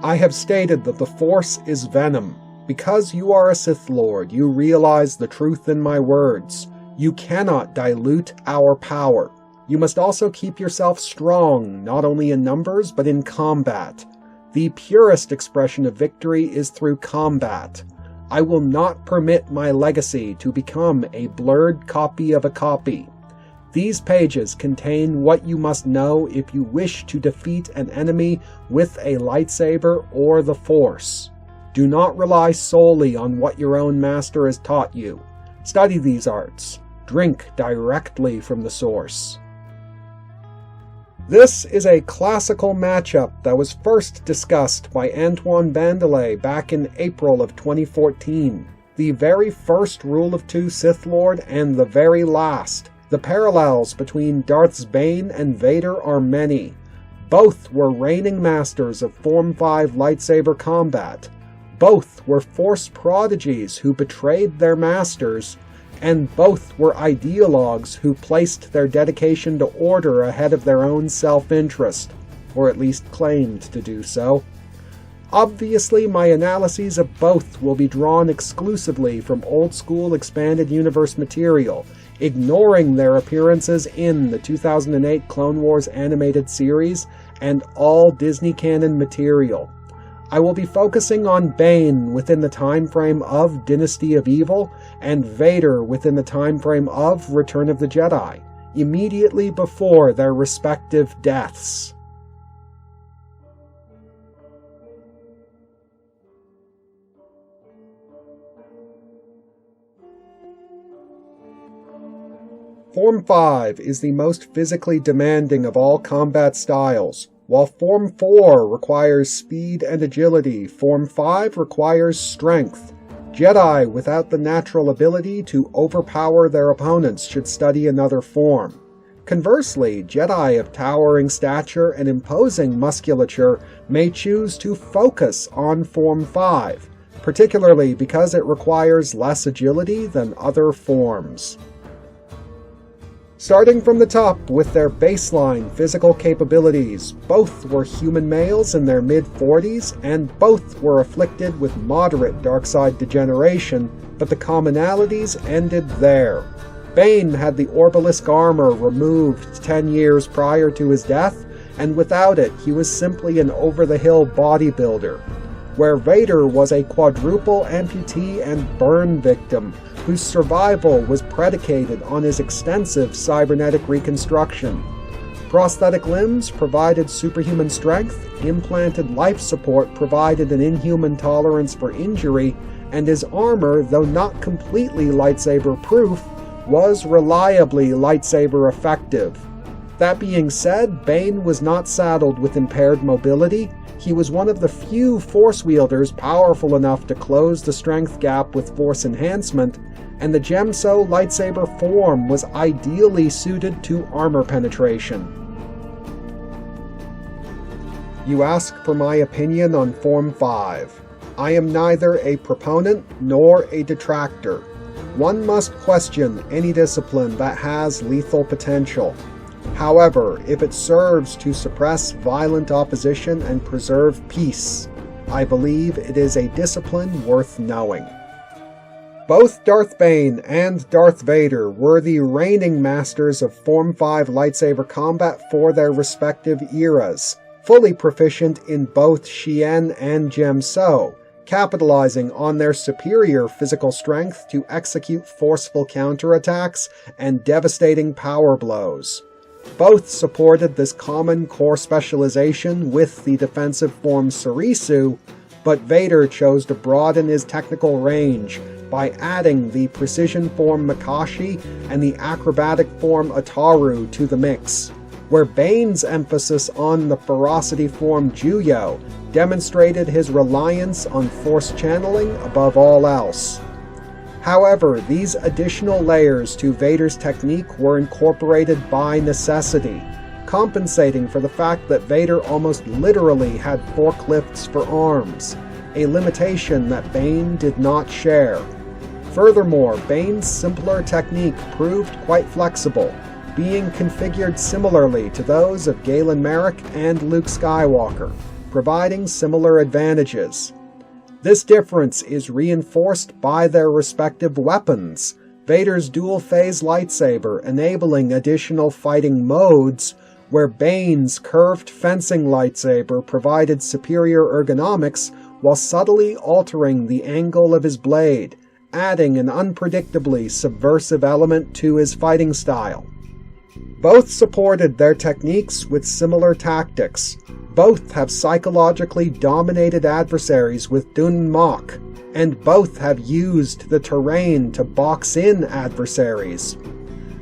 I have stated that the Force is venom. Because you are a Sith Lord, you realize the truth in my words. You cannot dilute our power. You must also keep yourself strong, not only in numbers, but in combat. The purest expression of victory is through combat. I will not permit my legacy to become a blurred copy of a copy. These pages contain what you must know if you wish to defeat an enemy with a lightsaber or the Force. Do not rely solely on what your own master has taught you. Study these arts. Drink directly from the source. This is a classical matchup that was first discussed by Antoine Bandele back in April of 2014. The very first Rule of Two Sith Lord and the very last. The parallels between Darths Bane and Vader are many. Both were reigning masters of Form 5 lightsaber combat. Both were Force prodigies who betrayed their masters, and both were ideologues who placed their dedication to order ahead of their own self-interest, or at least claimed to do so. Obviously, my analyses of both will be drawn exclusively from old-school expanded universe material, ignoring their appearances in the 2008 Clone Wars animated series and all Disney Canon material. I will be focusing on Bane within the time frame of Dynasty of Evil and Vader within the time frame of Return of the Jedi, immediately before their respective deaths. Form 5 is the most physically demanding of all combat styles. While Form 4 requires speed and agility, Form 5 requires strength. Jedi without the natural ability to overpower their opponents should study another form. Conversely, Jedi of towering stature and imposing musculature may choose to focus on Form 5, particularly because it requires less agility than other forms. Starting from the top with their baseline physical capabilities, both were human males in their mid-40s, and both were afflicted with moderate dark side degeneration, but the commonalities ended there. Bane had the Orbalisk armor removed 10 years prior to his death, and without it he was simply an over-the-hill bodybuilder, where Vader was a quadruple amputee and burn victim, whose survival was predicated on his extensive cybernetic reconstruction. Prosthetic limbs provided superhuman strength, implanted life support provided an inhuman tolerance for injury, and his armor, though not completely lightsaber-proof, was reliably lightsaber effective. That being said, Bane was not saddled with impaired mobility. He was one of the few Force wielders powerful enough to close the strength gap with Force enhancement, and the Gemso lightsaber form was ideally suited to armor penetration. You ask for my opinion on Form 5. I am neither a proponent nor a detractor. One must question any discipline that has lethal potential. However, if it serves to suppress violent opposition and preserve peace, I believe it is a discipline worth knowing. Both Darth Bane and Darth Vader were the reigning masters of Form 5 lightsaber combat for their respective eras, fully proficient in both Shien and Gemso, capitalizing on their superior physical strength to execute forceful counterattacks and devastating power blows. Both supported this common core specialization with the defensive form Sarisu, but Vader chose to broaden his technical range by adding the precision form Makashi and the acrobatic form Ataru to the mix, where Bane's emphasis on the ferocity form Juyo demonstrated his reliance on force channeling above all else. However, these additional layers to Vader's technique were incorporated by necessity, compensating for the fact that Vader almost literally had forklifts for arms, a limitation that Bane did not share. Furthermore, Bane's simpler technique proved quite flexible, being configured similarly to those of Galen Marek and Luke Skywalker. providing similar advantages. This difference is reinforced by their respective weapons. Vader's dual-phase lightsaber enabling additional fighting modes, where Bane's curved fencing lightsaber provided superior ergonomics while subtly altering the angle of his blade, adding an unpredictably subversive element to his fighting style. Both supported their techniques with similar tactics. Both have psychologically dominated adversaries with Dun Mok, and both have used the terrain to box in adversaries.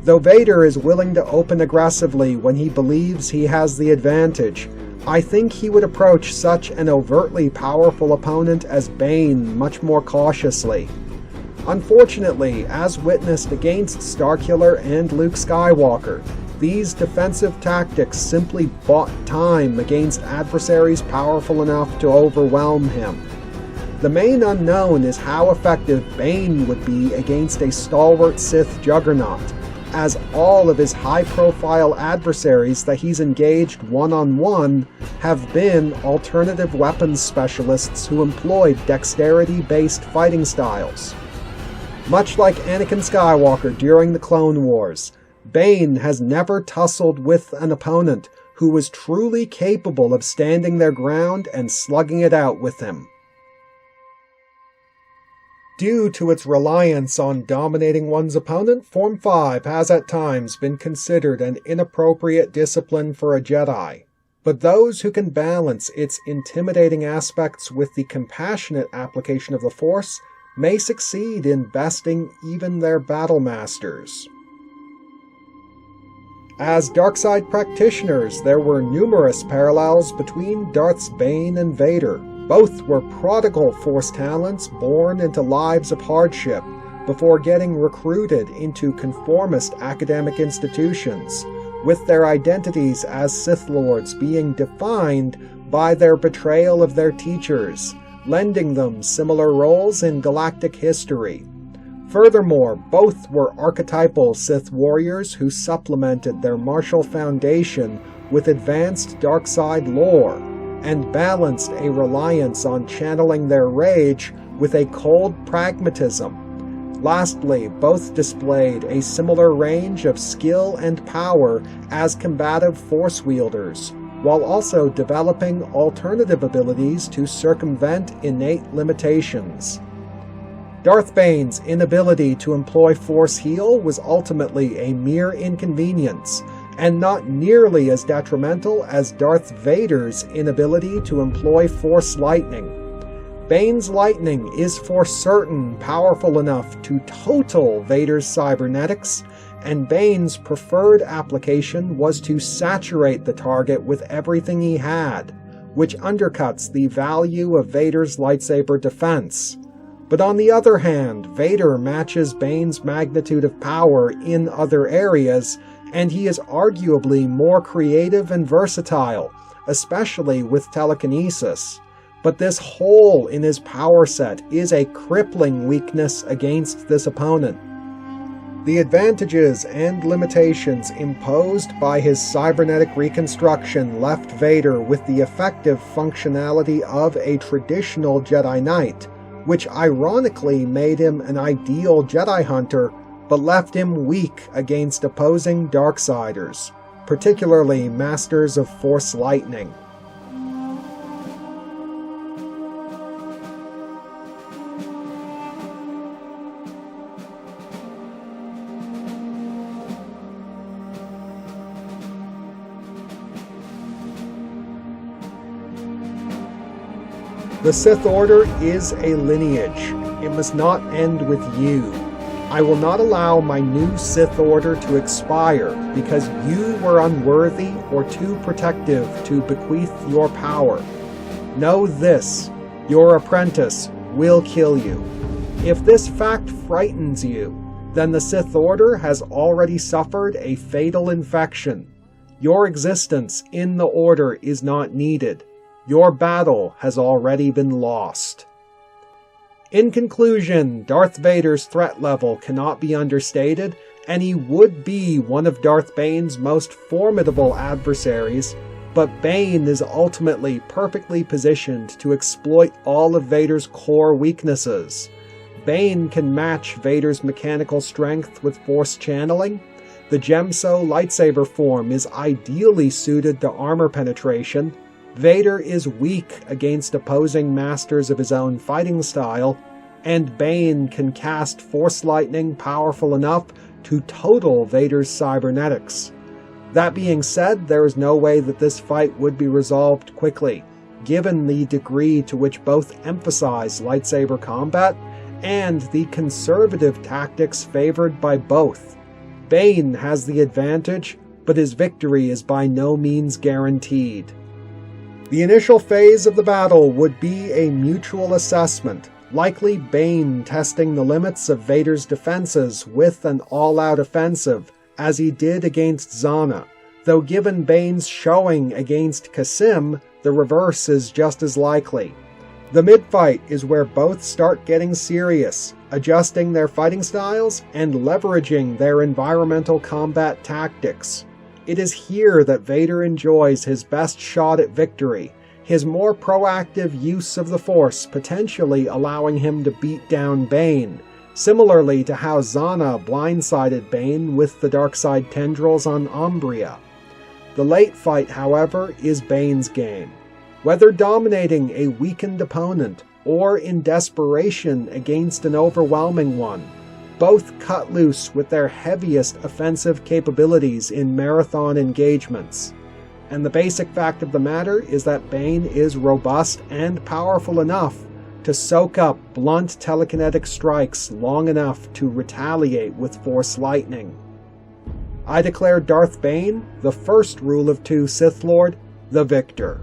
Though Vader is willing to open aggressively when he believes he has the advantage, I think he would approach such an overtly powerful opponent as Bane much more cautiously. Unfortunately, as witnessed against Starkiller and Luke Skywalker, these defensive tactics simply bought time against adversaries powerful enough to overwhelm him. The main unknown is how effective Bane would be against a stalwart Sith juggernaut, as all of his high-profile adversaries that he's engaged one-on-one have been alternative weapons specialists who employed dexterity-based fighting styles. Much like Anakin Skywalker during the Clone Wars, Bane has never tussled with an opponent who was truly capable of standing their ground and slugging it out with him. Due to its reliance on dominating one's opponent, Form 5 has at times been considered an inappropriate discipline for a Jedi. But those who can balance its intimidating aspects with the compassionate application of the Force may succeed in besting even their battle masters. As darkside practitioners, there were numerous parallels between Darths Bane and Vader. Both were prodigal Force talents born into lives of hardship before getting recruited into conformist academic institutions, with their identities as Sith Lords being defined by their betrayal of their teachers, lending them similar roles in galactic history. Furthermore, both were archetypal Sith warriors who supplemented their martial foundation with advanced darkside lore, and balanced a reliance on channeling their rage with a cold pragmatism. Lastly, both displayed a similar range of skill and power as combative Force wielders, while also developing alternative abilities to circumvent innate limitations. Darth Bane's inability to employ Force Heal was ultimately a mere inconvenience, and not nearly as detrimental as Darth Vader's inability to employ Force Lightning. Bane's lightning is for certain powerful enough to total Vader's cybernetics, and Bane's preferred application was to saturate the target with everything he had, which undercuts the value of Vader's lightsaber defense. But on the other hand, Vader matches Bane's magnitude of power in other areas, and he is arguably more creative and versatile, especially with telekinesis. But this hole in his power set is a crippling weakness against this opponent. The advantages and limitations imposed by his cybernetic reconstruction left Vader with the effective functionality of a traditional Jedi Knight, which ironically made him an ideal Jedi hunter, but left him weak against opposing Darksiders, particularly Masters of Force Lightning. The Sith Order is a lineage. It must not end with you. I will not allow my new Sith Order to expire because you were unworthy or too protective to bequeath your power. Know this, your apprentice will kill you. If this fact frightens you, then the Sith Order has already suffered a fatal infection. Your existence in the Order is not needed. Your battle has already been lost. In conclusion, Darth Vader's threat level cannot be understated, and he would be one of Darth Bane's most formidable adversaries, but Bane is ultimately perfectly positioned to exploit all of Vader's core weaknesses. Bane can match Vader's mechanical strength with Force channeling. The Djem lightsaber form is ideally suited to armor penetration. Vader is weak against opposing masters of his own fighting style, and Bane can cast Force lightning powerful enough to total Vader's cybernetics. That being said, there is no way that this fight would be resolved quickly, given the degree to which both emphasize lightsaber combat and the conservative tactics favored by both. Bane has the advantage, but his victory is by no means guaranteed. The initial phase of the battle would be a mutual assessment, likely Bane testing the limits of Vader's defenses with an all-out offensive, as he did against Zana, though given Bane's showing against Kasim, the reverse is just as likely. The mid-fight is where both start getting serious, adjusting their fighting styles and leveraging their environmental combat tactics. It is here that Vader enjoys his best shot at victory, his more proactive use of the Force potentially allowing him to beat down Bane, similarly to how Zana blindsided Bane with the darkside tendrils on Umbria. The late fight, however, is Bane's game. Whether dominating a weakened opponent or in desperation against an overwhelming one, both cut loose with their heaviest offensive capabilities in marathon engagements. And the basic fact of the matter is that Bane is robust and powerful enough to soak up blunt telekinetic strikes long enough to retaliate with Force lightning. I declare Darth Bane, the first Rule of Two Sith Lord, the victor.